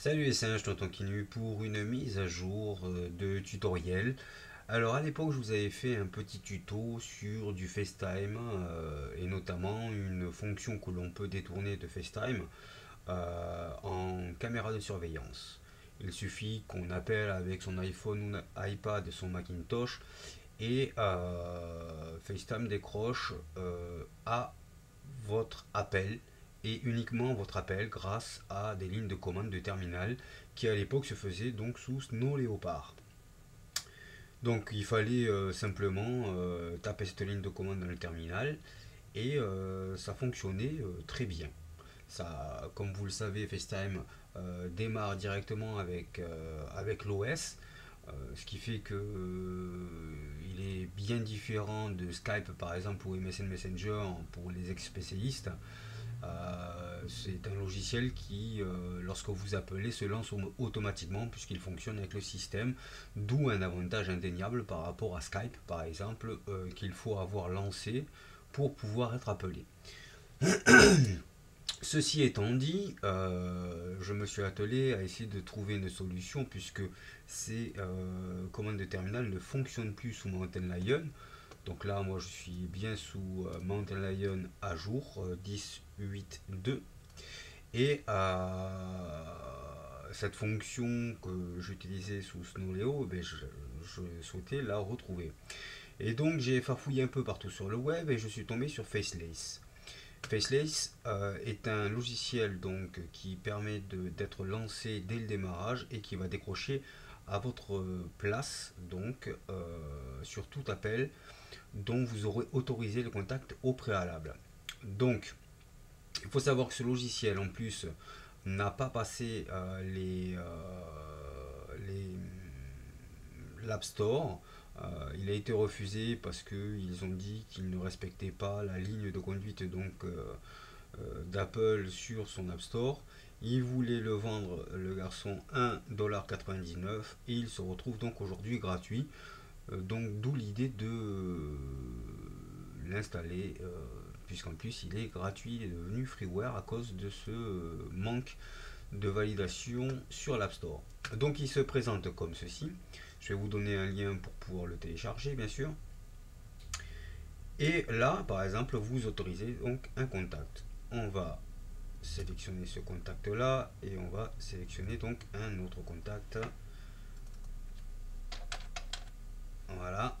Salut les singes, Tonton Kinu pour une mise à jour de tutoriel. Alors à l'époque je vous avais fait un petit tuto sur du FaceTime et notamment une fonction que l'on peut détourner de FaceTime en caméra de surveillance. Il suffit qu'on appelle avec son iPhone ou iPad, son Macintosh et FaceTime décroche à votre appel et uniquement votre appel grâce à des lignes de commande de terminal qui à l'époque se faisaient donc sous Snow Leopard. Donc il fallait simplement taper cette ligne de commande dans le terminal et ça fonctionnait très bien. Ça, comme vous le savez, FaceTime démarre directement avec l'OS, ce qui fait que il est bien différent de Skype par exemple ou MSN Messenger pour les ex-spécialistes. C'est un logiciel qui, lorsque vous appelez, se lance automatiquement puisqu'il fonctionne avec le système, d'où un avantage indéniable par rapport à Skype, par exemple, qu'il faut avoir lancé pour pouvoir être appelé. Ceci étant dit, je me suis attelé à essayer de trouver une solution puisque ces commandes de terminal ne fonctionnent plus sous Mountain Lion. Donc là, moi, je suis bien sous Mountain Lion à jour 10.8.2 et cette fonction que j'utilisais sous Snowleo, ben, je souhaitais la retrouver. Et donc j'ai farfouillé un peu partout sur le web et je suis tombé sur Facelace. Facelace est un logiciel donc qui permet d'être lancé dès le démarrage et qui va décrocher à votre place donc sur tout appel dont vous aurez autorisé le contact au préalable. Donc il faut savoir que ce logiciel en plus n'a pas passé l'App Store. Il a été refusé parce qu'ils ont dit qu'il ne respectait pas la ligne de conduite d'Apple sur son App Store. Il voulait le vendre, le garçon, 1,99$ et il se retrouve donc aujourd'hui gratuit. Donc d'où l'idée de l'installer, puisqu'en plus il est gratuit, il est devenu freeware à cause de ce manque de validation sur l'App Store. Donc il se présente comme ceci. Je vais vous donner un lien pour pouvoir le télécharger, bien sûr. Et là, par exemple, vous autorisez donc un contact. On va sélectionner ce contact là et on va sélectionner donc un autre contact. Voilà.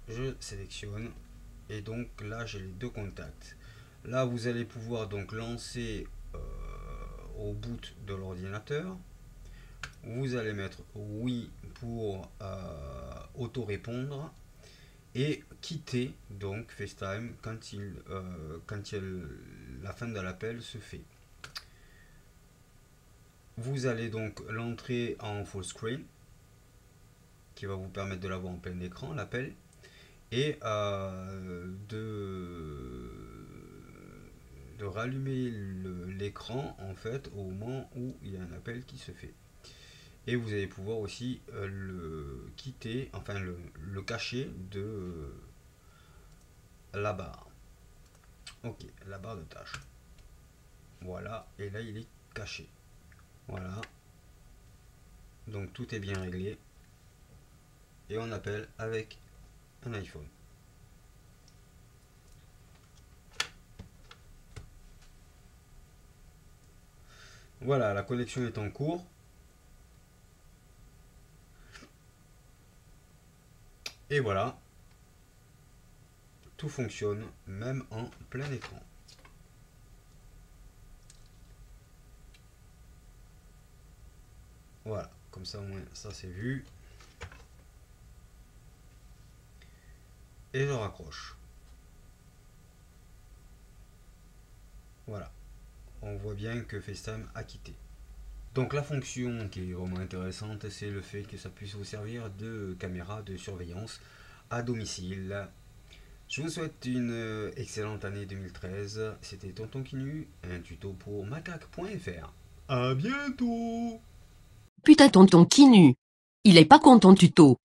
Je sélectionne et donc là j'ai les deux contacts. Là vous allez pouvoir donc lancer au boot de l'ordinateur. Vous allez mettre oui pour auto-répondre et quitter donc FaceTime la fin de l'appel se fait. Vous allez donc l'entrer en full screen qui va vous permettre de l'avoir en plein écran l'appel et de rallumer l'écran en fait au moment où il y a un appel qui se fait. Et vous allez pouvoir aussi le quitter, enfin le cacher de la barre. Ok, la barre de tâche. Voilà, et là il est caché. Voilà. Donc tout est bien réglé. Et on appelle avec un iPhone. Voilà, la connexion est en cours. Et voilà, tout fonctionne, même en plein écran. Voilà, comme ça au moins ça c'est vu. Et je raccroche. Voilà, on voit bien que FaceTime a quitté. Donc la fonction qui est vraiment intéressante, c'est le fait que ça puisse vous servir de caméra de surveillance à domicile. Je vous souhaite une excellente année 2013. C'était Tonton Kinu, un tuto pour macaque.fr. À bientôt. Putain tonton Kinu. Il est pas content tuto.